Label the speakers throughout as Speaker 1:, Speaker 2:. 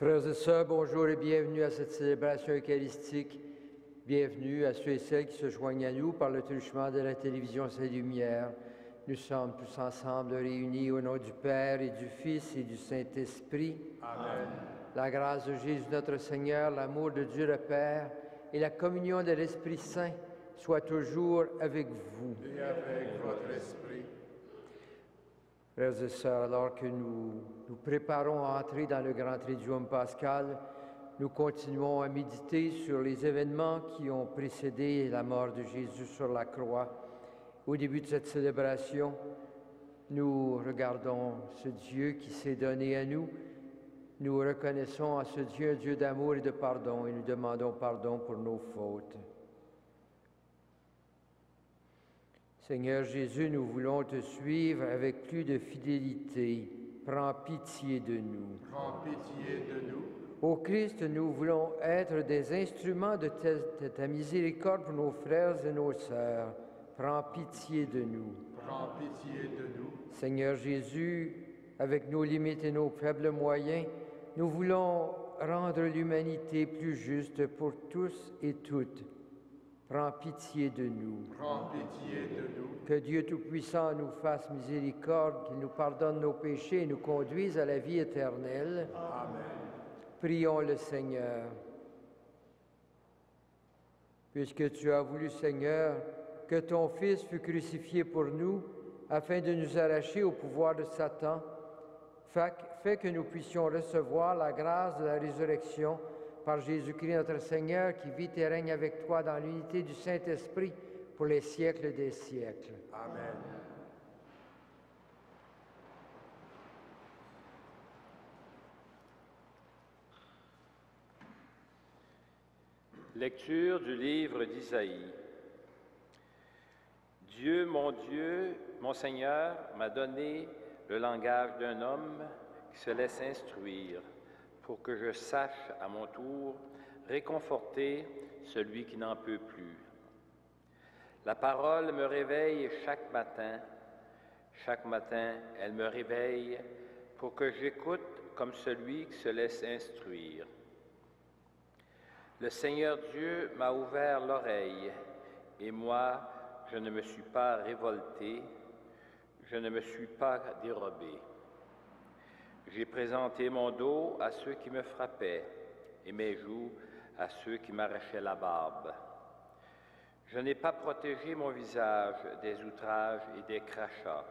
Speaker 1: Frères et sœurs, bonjour et bienvenue à cette célébration eucharistique. Bienvenue à ceux et celles qui se joignent à nous par le truchement de la télévision Saint-Lumière. Nous sommes tous ensemble réunis au nom du Père et du Fils et du Saint-Esprit.
Speaker 2: Amen.
Speaker 1: La grâce de Jésus notre Seigneur, l'amour de Dieu le Père et la communion de l'Esprit Saint soient toujours avec vous.
Speaker 2: Et avec votre esprit.
Speaker 1: Frères et sœurs, alors que nous préparons à entrer dans le grand Triduum pascal, nous continuons à méditer sur les événements qui ont précédé la mort de Jésus sur la croix. Au début de cette célébration, nous regardons ce Dieu qui s'est donné à nous. Nous reconnaissons en ce Dieu un Dieu d'amour et de pardon et nous demandons pardon pour nos fautes. Seigneur Jésus, nous voulons te suivre avec plus de fidélité. Prends pitié de nous.
Speaker 2: Prends pitié de nous.
Speaker 1: Ô Christ, nous voulons être des instruments de ta miséricorde pour nos frères et nos sœurs. Prends pitié de nous.
Speaker 2: Prends pitié de nous.
Speaker 1: Seigneur Jésus, avec nos limites et nos faibles moyens, nous voulons rendre l'humanité plus juste pour tous et toutes. Prends pitié de nous.
Speaker 2: Prends pitié de nous.
Speaker 1: Que Dieu Tout-Puissant nous fasse miséricorde, qu'il nous pardonne nos péchés et nous conduise à la vie éternelle.
Speaker 2: Amen.
Speaker 1: Prions le Seigneur. Puisque tu as voulu, Seigneur, que ton Fils fût crucifié pour nous, afin de nous arracher au pouvoir de Satan, fais que nous puissions recevoir la grâce de la résurrection par Jésus-Christ notre Seigneur, qui vit et règne avec toi dans l'unité du Saint-Esprit pour les siècles des siècles.
Speaker 2: Amen.
Speaker 3: Lecture du livre d'Isaïe. Dieu, mon Seigneur, m'a donné le langage d'un homme qui se laisse instruire, pour que je sache à mon tour réconforter celui qui n'en peut plus. La parole me réveille chaque matin, elle me réveille pour que j'écoute comme celui qui se laisse instruire. Le Seigneur Dieu m'a ouvert l'oreille, et moi, je ne me suis pas révolté, je ne me suis pas dérobé. J'ai présenté mon dos à ceux qui me frappaient, et mes joues à ceux qui m'arrachaient la barbe. Je n'ai pas protégé mon visage des outrages et des crachats.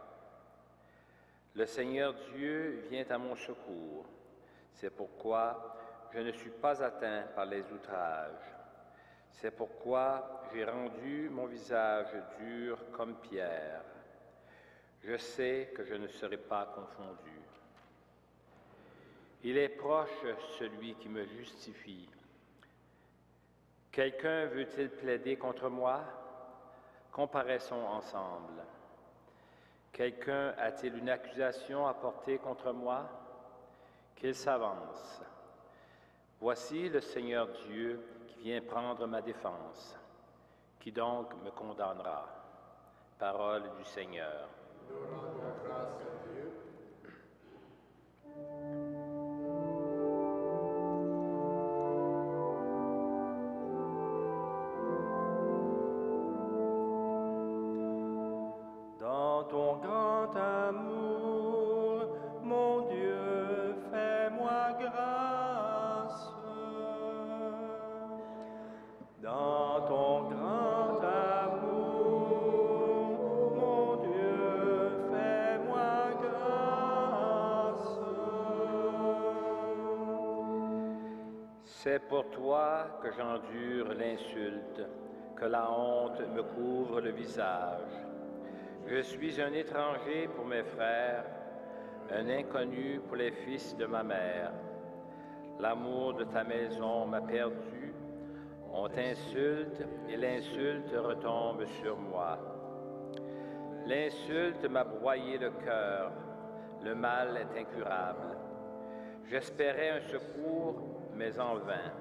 Speaker 3: Le Seigneur Dieu vient à mon secours. C'est pourquoi je ne suis pas atteint par les outrages. C'est pourquoi j'ai rendu mon visage dur comme pierre. Je sais que je ne serai pas confondu. Il est proche celui qui me justifie. Quelqu'un veut-il plaider contre moi? Comparaissons ensemble. Quelqu'un a-t-il une accusation à porter contre moi? Qu'il s'avance. Voici le Seigneur Dieu qui vient prendre ma défense. Qui donc me condamnera? Parole du Seigneur.
Speaker 2: Nous rendons grâce à Dieu.
Speaker 4: Dans ton grand amour, mon Dieu, fais-moi grâce. Dans ton grand amour, mon Dieu, fais-moi grâce.
Speaker 3: C'est pour toi que j'endure l'insulte, que la honte me couvre le visage. Je suis un étranger pour mes frères, un inconnu pour les fils de ma mère. L'amour de ta maison m'a perdu, on t'insulte et l'insulte retombe sur moi. L'insulte m'a broyé le cœur, le mal est incurable. J'espérais un secours, mais en vain.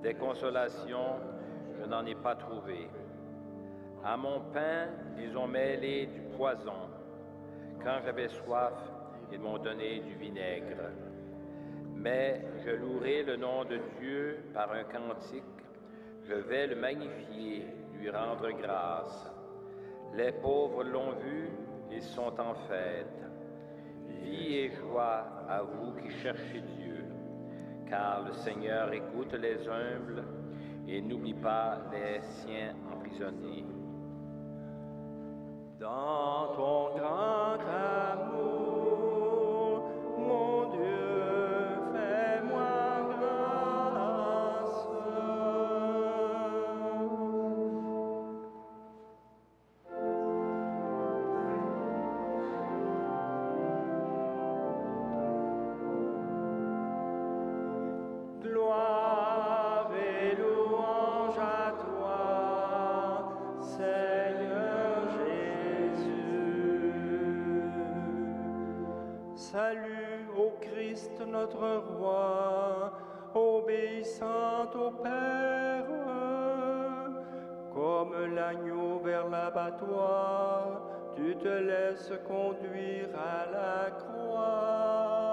Speaker 3: Des consolations, je n'en ai pas trouvé. À mon pain, ils ont mêlé du poison. Quand j'avais soif, ils m'ont donné du vinaigre. Mais je louerai le nom de Dieu par un cantique. Je vais le magnifier, lui rendre grâce. Les pauvres l'ont vu et sont en fête. Vie et joie à vous qui cherchez Dieu, car le Seigneur écoute les humbles et n'oublie pas les siens emprisonnés.
Speaker 4: Dans ton grand amour, mon Dieu, fais-moi grâce. Gloire et louange à toi, Seigneur Jésus. Salut au Christ notre Roi, obéissant au Père, comme l'agneau vers l'abattoir, tu te laisses conduire à la croix.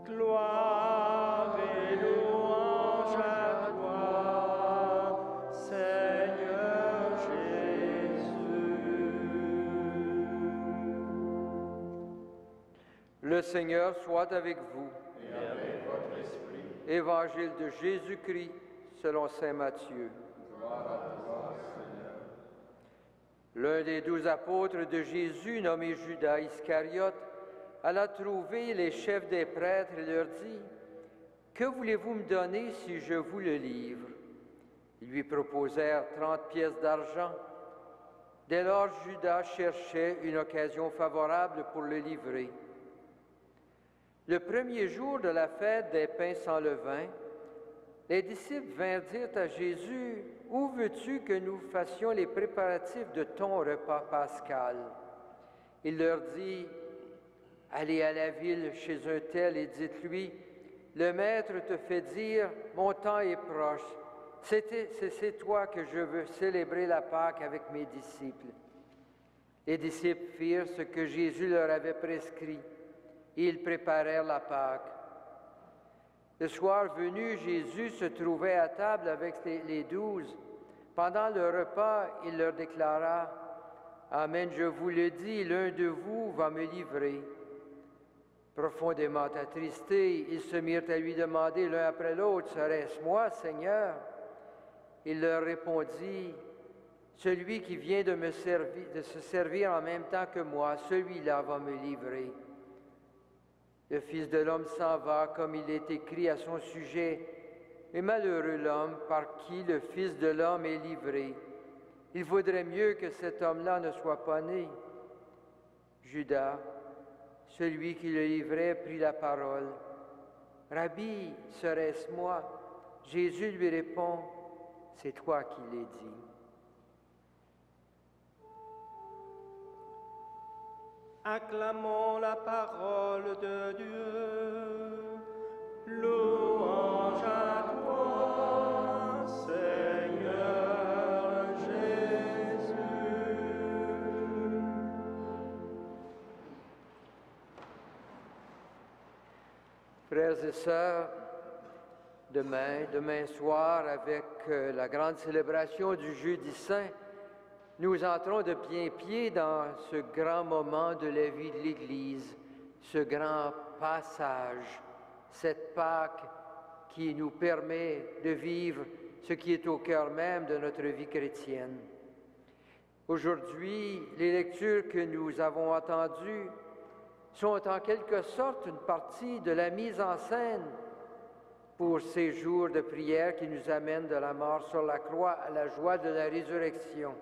Speaker 4: Gloire et louange à toi, Seigneur Jésus.
Speaker 1: Le Seigneur soit avec vous. Et avec votre esprit. Évangile de Jésus-Christ selon saint Matthieu. Gloire à toi, Seigneur. L'un des 12 apôtres de Jésus, nommé Judas Iscariote, alla trouver les chefs des prêtres et leur dit: « Que voulez-vous me donner si je vous le livre ?» Ils lui proposèrent 30 pièces d'argent. Dès lors, Judas cherchait une occasion favorable pour le livrer. Le premier jour de la fête des pains sans levain, les disciples vinrent dire à Jésus: « Où veux-tu que nous fassions les préparatifs de ton repas pascal ?» Il leur dit: « Allez à la ville chez un tel et dites-lui: le Maître te fait dire, mon temps est proche. C'est toi que je veux célébrer la Pâque avec mes disciples. » Les disciples firent ce que Jésus leur avait prescrit. Ils préparèrent la Pâque. Le soir venu, Jésus se trouvait à table avec les 12. Pendant le repas, il leur déclara: « Amen, je vous le dis, l'un de vous va me livrer. » Profondément attristés, ils se mirent à lui demander l'un après l'autre: « Serait-ce moi, Seigneur ?» Il leur répondit: « Celui qui vient de se servir en même temps que moi, celui-là va me livrer. » Le Fils de l'homme s'en va comme il est écrit à son sujet, et malheureux l'homme par qui le Fils de l'homme est livré. Il vaudrait mieux que cet homme-là ne soit pas né. » Judas, celui qui le livrait, prit la parole. « Rabbi, serait-ce moi ?» Jésus lui répond: « C'est toi qui l'as dit. »
Speaker 4: Acclamons la parole de Dieu. Louange à toi, Seigneur Jésus.
Speaker 1: Frères et sœurs, demain soir, avec la grande célébration du Jeudi Saint, nous entrons de plain-pied dans ce grand moment de la vie de l'Église, ce grand passage, cette Pâque qui nous permet de vivre ce qui est au cœur même de notre vie chrétienne. Aujourd'hui, les lectures que nous avons entendues sont en quelque sorte une partie de la mise en scène pour ces jours de prière qui nous amènent de la mort sur la croix à la joie de la résurrection.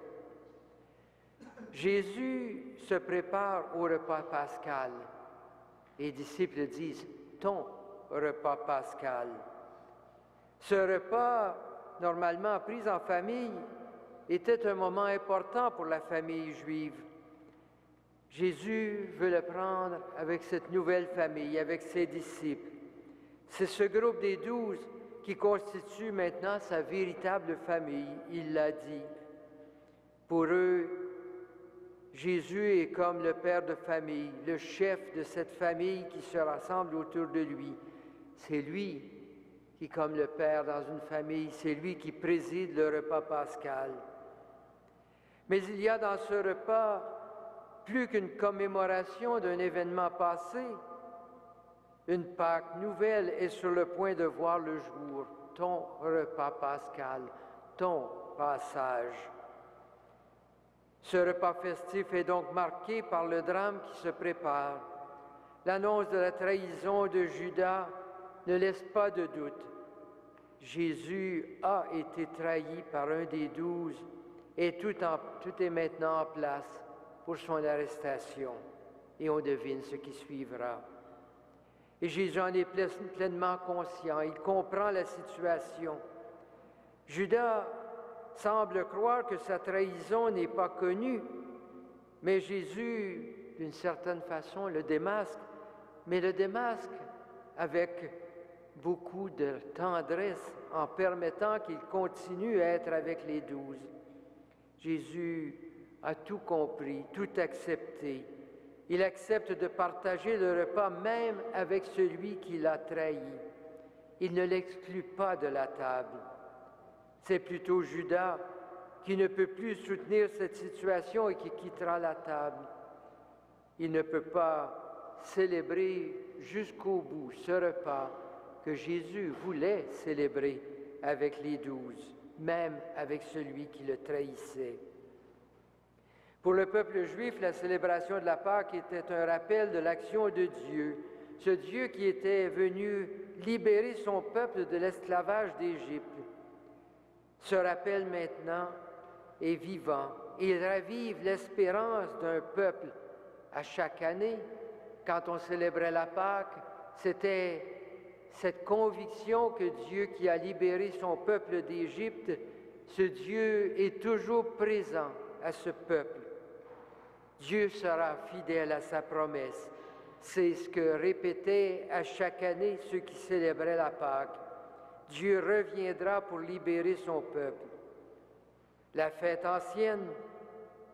Speaker 1: Jésus se prépare au repas pascal. Les disciples disent « ton repas pascal ». Ce repas, normalement pris en famille, était un moment important pour la famille juive. Jésus veut le prendre avec cette nouvelle famille, avec ses disciples. C'est ce groupe des 12 qui constitue maintenant sa véritable famille, il l'a dit. Pour eux, Jésus est comme le père de famille, le chef de cette famille qui se rassemble autour de lui. C'est lui qui, comme le père dans une famille, c'est lui qui préside le repas pascal. Mais il y a dans ce repas plus qu'une commémoration d'un événement passé. Une Pâque nouvelle est sur le point de voir le jour, ton repas pascal, ton passage. Ce repas festif est donc marqué par le drame qui se prépare. L'annonce de la trahison de Judas ne laisse pas de doute. Jésus a été trahi par un des 12 et tout est maintenant en place pour son arrestation. Et on devine ce qui suivra. Et Jésus en est pleinement conscient. Il comprend la situation. Judas semble croire que sa trahison n'est pas connue, mais Jésus, d'une certaine façon, le démasque, mais le démasque avec beaucoup de tendresse en permettant qu'il continue à être avec les 12. Jésus a tout compris, tout accepté. Il accepte de partager le repas même avec celui qui l'a trahi. Il ne l'exclut pas de la table. C'est plutôt Judas qui ne peut plus soutenir cette situation et qui quittera la table. Il ne peut pas célébrer jusqu'au bout ce repas que Jésus voulait célébrer avec les 12, même avec celui qui le trahissait. Pour le peuple juif, la célébration de la Pâque était un rappel de l'action de Dieu, ce Dieu qui était venu libérer son peuple de l'esclavage d'Égypte. Ce rappel maintenant est vivant. Il ravive l'espérance d'un peuple. À chaque année, quand on célébrait la Pâque, c'était cette conviction que Dieu qui a libéré son peuple d'Égypte, ce Dieu est toujours présent à ce peuple. Dieu sera fidèle à sa promesse. C'est ce que répétaient à chaque année ceux qui célébraient la Pâque. Dieu reviendra pour libérer son peuple. La fête ancienne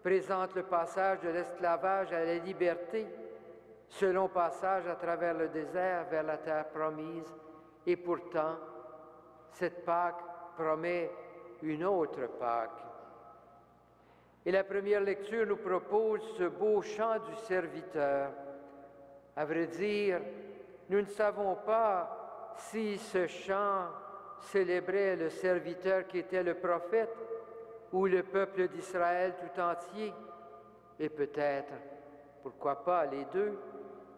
Speaker 1: présente le passage de l'esclavage à la liberté, selon passage à travers le désert vers la terre promise. Et pourtant, cette Pâque promet une autre Pâque. Et la première lecture nous propose ce beau chant du serviteur. À vrai dire, nous ne savons pas si ce chant célébrait le serviteur qui était le prophète ou le peuple d'Israël tout entier, et peut-être, pourquoi pas, les deux,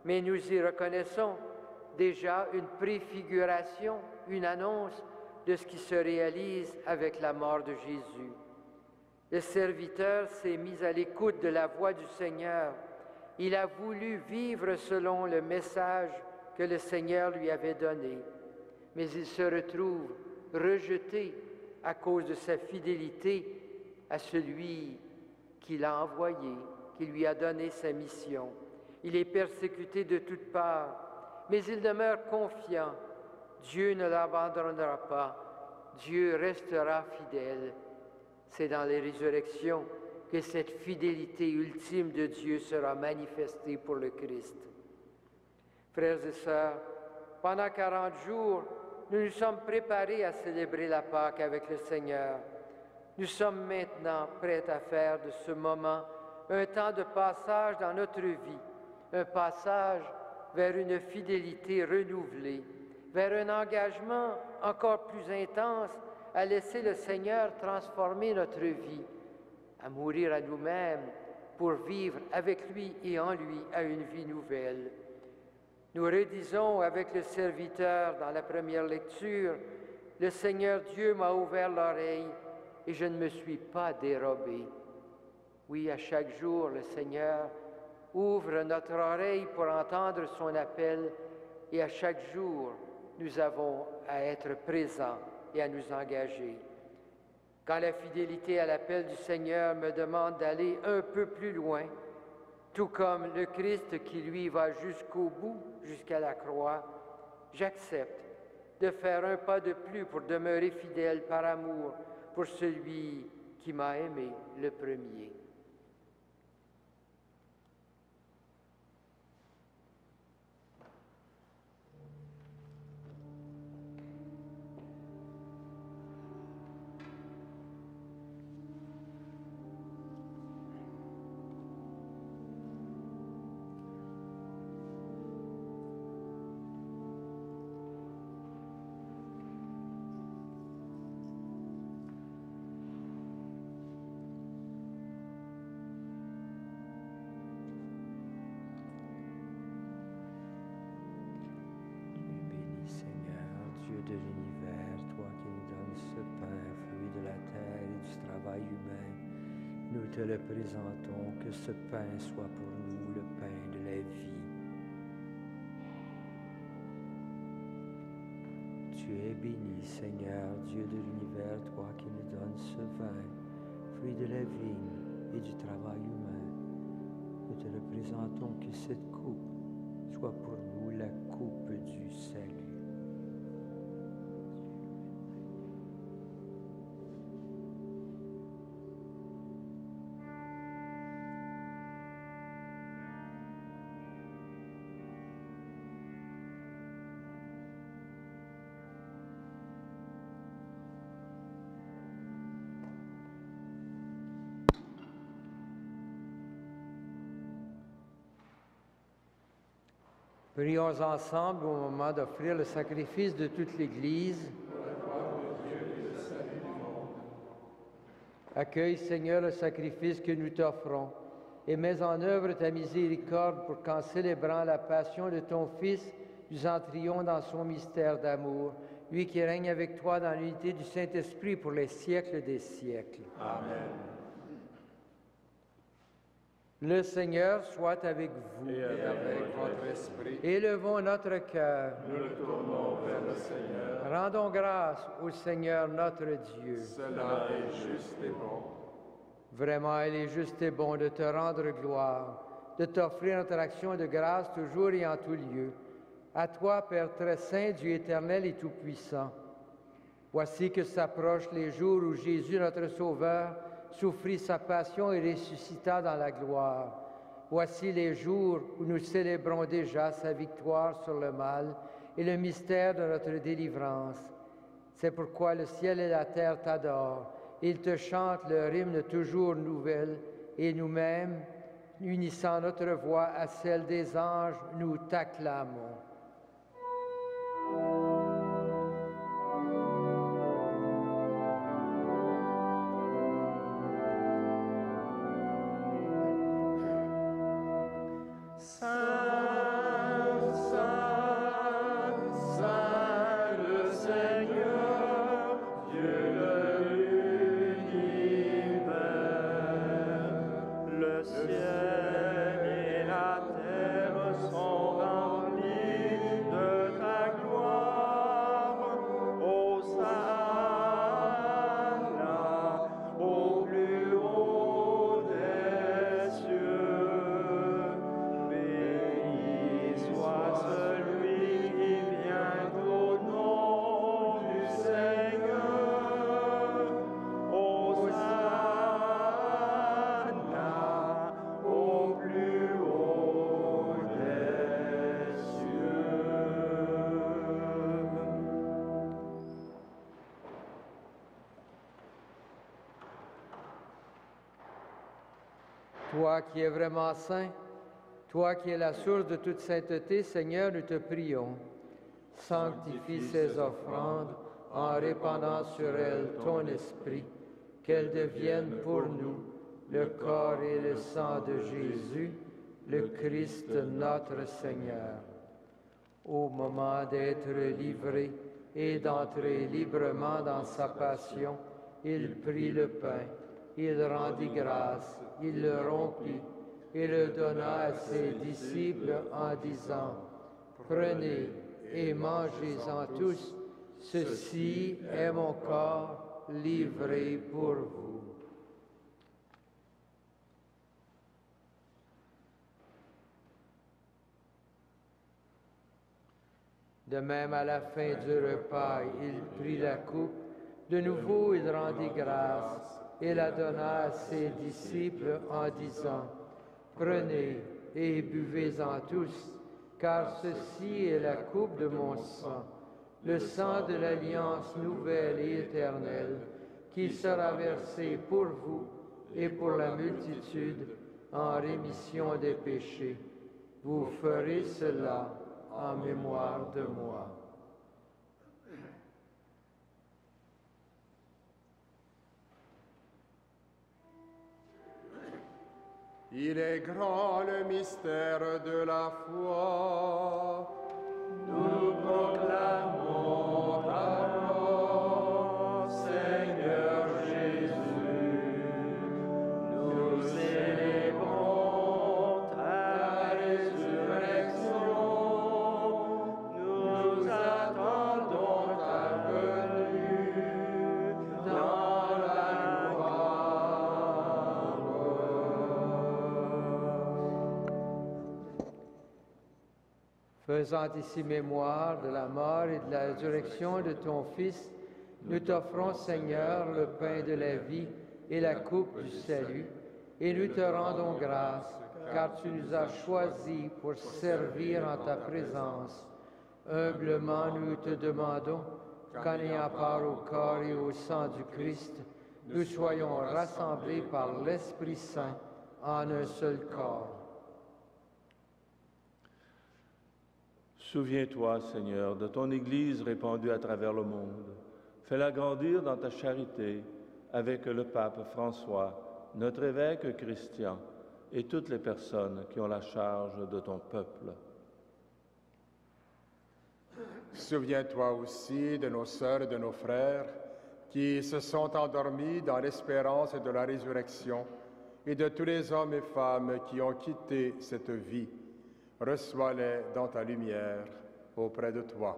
Speaker 1: mais nous y reconnaissons déjà une préfiguration, une annonce de ce qui se réalise avec la mort de Jésus. Le serviteur s'est mis à l'écoute de la voix du Seigneur. Il a voulu vivre selon le message que le Seigneur lui avait donné, mais il se retrouve rejeté à cause de sa fidélité à celui qui l'a envoyé, qui lui a donné sa mission. Il est persécuté de toutes parts, mais il demeure confiant. Dieu ne l'abandonnera pas. Dieu restera fidèle. C'est dans les résurrections que cette fidélité ultime de Dieu sera manifestée pour le Christ. Frères et sœurs, pendant 40 jours, nous nous sommes préparés à célébrer la Pâque avec le Seigneur. Nous sommes maintenant prêts à faire de ce moment un temps de passage dans notre vie, un passage vers une fidélité renouvelée, vers un engagement encore plus intense à laisser le Seigneur transformer notre vie, à mourir à nous-mêmes pour vivre avec lui et en lui à une vie nouvelle. Nous redisons avec le serviteur dans la première lecture, « Le Seigneur Dieu m'a ouvert l'oreille et je ne me suis pas dérobé. » Oui, à chaque jour, le Seigneur ouvre notre oreille pour entendre son appel et à chaque jour, nous avons à être présents et à nous engager. Quand la fidélité à l'appel du Seigneur me demande d'aller un peu plus loin, tout comme le Christ qui, lui, va jusqu'au bout, jusqu'à la croix, j'accepte de faire un pas de plus pour demeurer fidèle par amour pour celui qui m'a aimé le premier. te le présentons, que ce pain soit pour nous le pain de la vie. Tu es béni, Seigneur, Dieu de l'univers, toi qui nous donnes ce vin, fruit de la vigne et du travail humain. Nous te le présentons, que cette coupe soit pour nous la coupe du salut. Prions ensemble au moment d'offrir le sacrifice de toute l'Église. Accueille, Seigneur, le sacrifice que nous t'offrons et mets en œuvre ta miséricorde pour qu'en célébrant la passion de ton Fils, nous entrions dans son mystère d'amour, lui qui règne avec toi dans l'unité du Saint-Esprit pour les siècles des siècles.
Speaker 2: Amen.
Speaker 1: Le Seigneur soit avec vous.
Speaker 2: Et avec votre esprit,
Speaker 1: Élevons notre cœur.
Speaker 2: nous le tournons vers le Seigneur.
Speaker 1: Rendons grâce au Seigneur notre Dieu.
Speaker 2: Cela est juste et bon.
Speaker 1: Vraiment, il est juste et bon de te rendre gloire, de t'offrir notre action de grâce toujours et en tout lieu. À toi, Père très saint, Dieu éternel et tout-puissant. Voici que s'approchent les jours où Jésus, notre Sauveur, souffrit sa passion et ressuscita dans la gloire. Voici les jours où nous célébrons déjà sa victoire sur le mal et le mystère de notre délivrance. C'est pourquoi le ciel et la terre t'adorent. Ils te chantent leur hymne toujours nouvelle, et nous-mêmes, unissant notre voix à celle des anges, nous t'acclamons. Toi qui es vraiment saint, toi qui es la source de toute sainteté, Seigneur, nous te prions. Sanctifie ces offrandes en répandant sur elles ton esprit, qu'elles deviennent pour nous le corps et le sang de Jésus, le Christ notre Seigneur. Au moment d'être livré et d'entrer librement dans sa passion, il prit le pain, il rendit grâce, il le rompit et le donna à ses disciples en disant, « Prenez et mangez-en tous, ceci est mon corps livré pour vous. » De même, à la fin du repas, il prit la coupe. De nouveau, il rendit grâce et la donna à ses disciples en disant, « Prenez et buvez-en tous, car ceci est la coupe de mon sang, le sang de l'alliance nouvelle et éternelle, qui sera versé pour vous et pour la multitude en rémission des péchés. Vous ferez cela en mémoire de moi. »
Speaker 2: Il est grand le mystère de la foi. Nous proclamons ta mort, Seigneur Jésus. Nous
Speaker 1: Faisant ici mémoire de la mort et de la résurrection de ton Fils, nous t'offrons, Seigneur, le pain de la vie et la coupe du salut, et nous te rendons grâce, car tu nous as choisis pour servir en ta présence. Humblement, nous te demandons qu'en ayant part au corps et au sang du Christ, nous soyons rassemblés par l'Esprit Saint en un seul corps.
Speaker 5: Souviens-toi, Seigneur, de ton Église répandue à travers le monde. Fais-la grandir dans ta charité avec le pape François, notre évêque Christian et toutes les personnes qui ont la charge de ton peuple.
Speaker 2: Souviens-toi aussi de nos sœurs et de nos frères qui se sont endormis dans l'espérance de la résurrection et de tous les hommes et femmes qui ont quitté cette vie. Reçois-les dans ta lumière auprès de toi.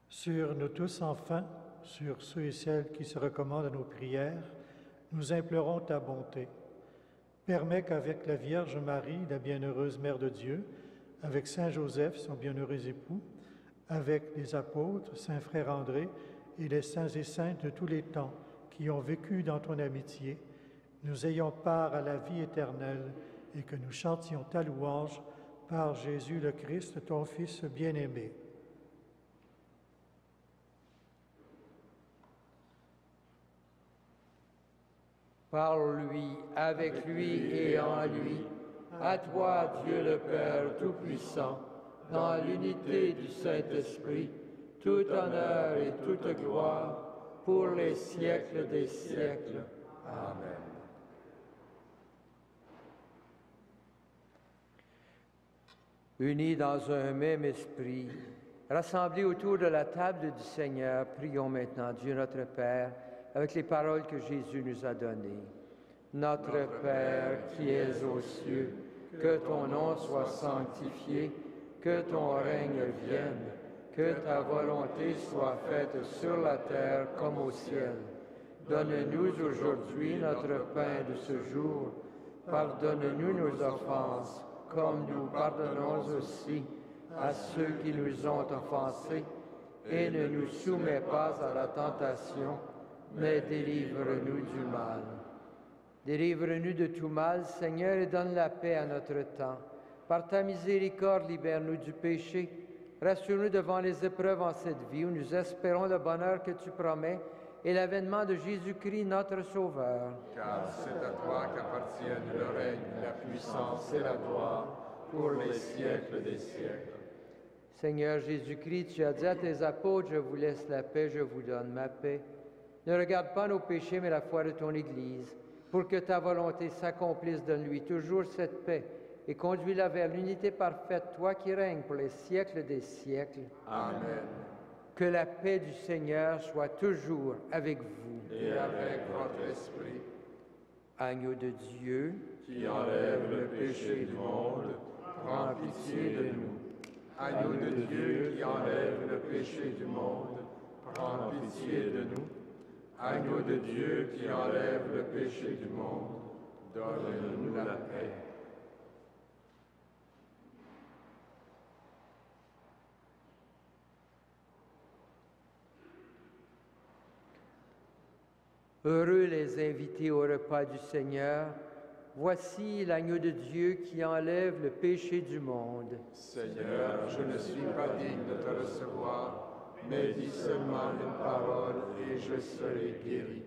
Speaker 6: Sur nous tous enfin, sur ceux et celles qui se recommandent à nos prières, nous implorons ta bonté. Permets qu'avec la Vierge Marie, la bienheureuse Mère de Dieu, avec Saint Joseph, son bienheureux époux, avec les apôtres, Saint Frère André et les saints et saintes de tous les temps qui ont vécu dans ton amitié, nous ayons part à la vie éternelle et que nous chantions ta louange par Jésus le Christ, ton Fils bien-aimé.
Speaker 1: Par lui, avec lui et en lui, à toi, Dieu le Père Tout-Puissant, dans l'unité du Saint-Esprit, tout honneur et toute gloire, pour les siècles des siècles. Amen. Unis dans un même esprit, rassemblés autour de la table du Seigneur, prions maintenant Dieu notre Père, avec les paroles que Jésus nous a données. Notre Père qui es aux cieux, que ton nom soit sanctifié, que ton règne vienne, que ta volonté soit faite sur la terre comme au ciel. Donne-nous aujourd'hui notre pain de ce jour. Pardonne-nous nos offenses, comme nous pardonnons aussi à ceux qui nous ont offensés, et ne nous soumets pas à la tentation, mais délivre-nous du mal. Délivre-nous de tout mal, Seigneur, et donne la paix à notre temps. Par ta miséricorde, libère-nous du péché. Rassure-nous devant les épreuves en cette vie où nous espérons le bonheur que tu promets et l'avènement de Jésus-Christ, notre Sauveur.
Speaker 2: Car c'est à toi qu'appartiennent le règne, la puissance et la gloire pour les siècles des siècles.
Speaker 1: Seigneur Jésus-Christ, tu as dit à tes apôtres, je vous laisse la paix, je vous donne ma paix. Ne regarde pas nos péchés, mais la foi de ton Église. Pour que ta volonté s'accomplisse, donne-lui toujours cette paix et conduis-la vers l'unité parfaite, toi qui règnes pour les siècles des siècles.
Speaker 2: Amen.
Speaker 1: Que la paix du Seigneur soit toujours avec vous.
Speaker 2: Et avec votre esprit,
Speaker 1: Agneau de Dieu,
Speaker 2: qui enlève le péché du monde, prends pitié de nous. Agneau de Dieu qui enlève le péché du monde, prends pitié de nous. Agneau de Dieu qui enlève le péché du monde, donne-nous la paix.
Speaker 1: Heureux les invités au repas du Seigneur. Voici l'agneau de Dieu qui enlève le péché du monde.
Speaker 2: Seigneur, je ne suis pas digne de te recevoir, mais dis seulement une parole et je serai guéri.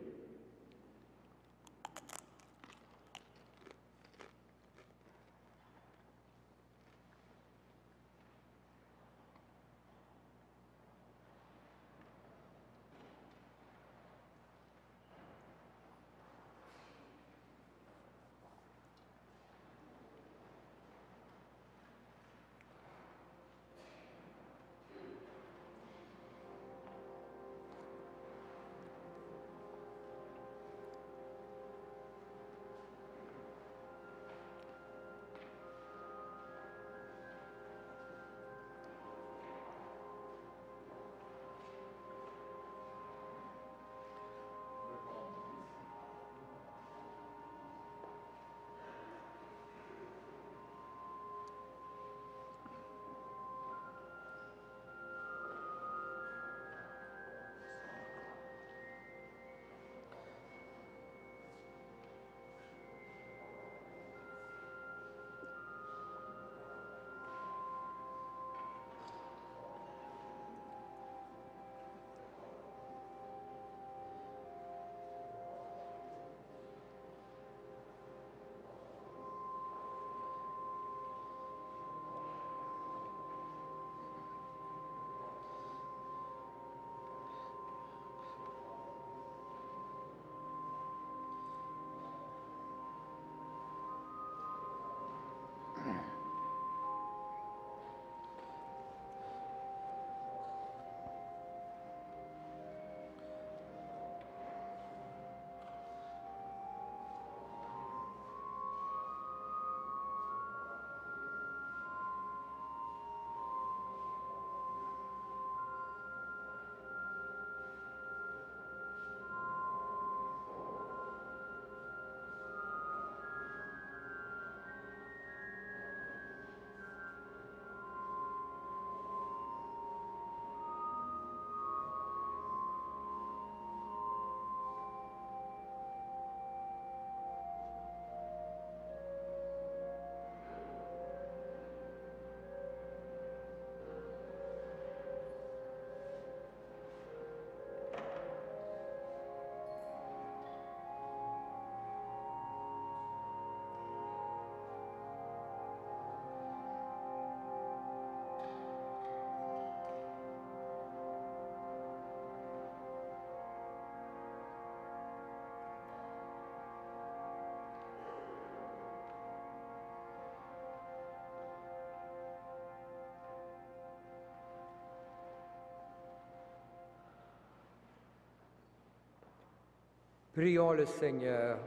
Speaker 1: Prions le Seigneur.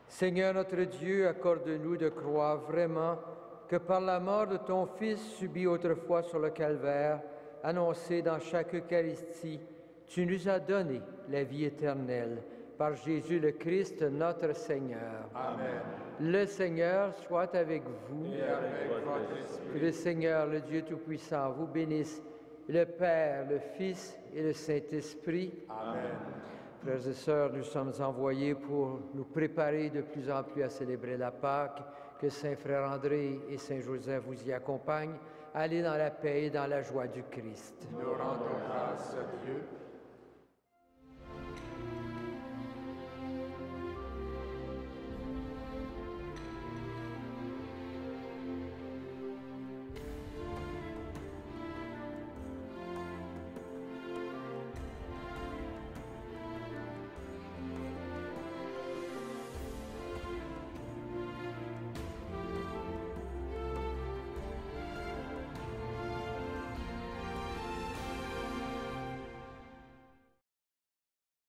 Speaker 1: Seigneur notre Dieu, accorde-nous de croire vraiment que par la mort de ton Fils subi autrefois sur le calvaire, annoncé dans chaque Eucharistie, tu nous as donné la vie éternelle. Par Jésus le Christ, notre Seigneur.
Speaker 2: Amen.
Speaker 1: Le Seigneur soit avec vous.
Speaker 2: Et avec votre
Speaker 1: Que
Speaker 2: esprit.
Speaker 1: le Seigneur, le Dieu Tout-Puissant, vous bénisse, le Père, le Fils et le Saint-Esprit.
Speaker 2: Amen.
Speaker 1: Frères et sœurs, nous sommes envoyés pour nous préparer de plus en plus à célébrer la Pâque. Que Saint Frère André et Saint Joseph vous y accompagnent. Allez dans la paix et dans la joie du Christ.
Speaker 2: Nous rendons grâce à Dieu.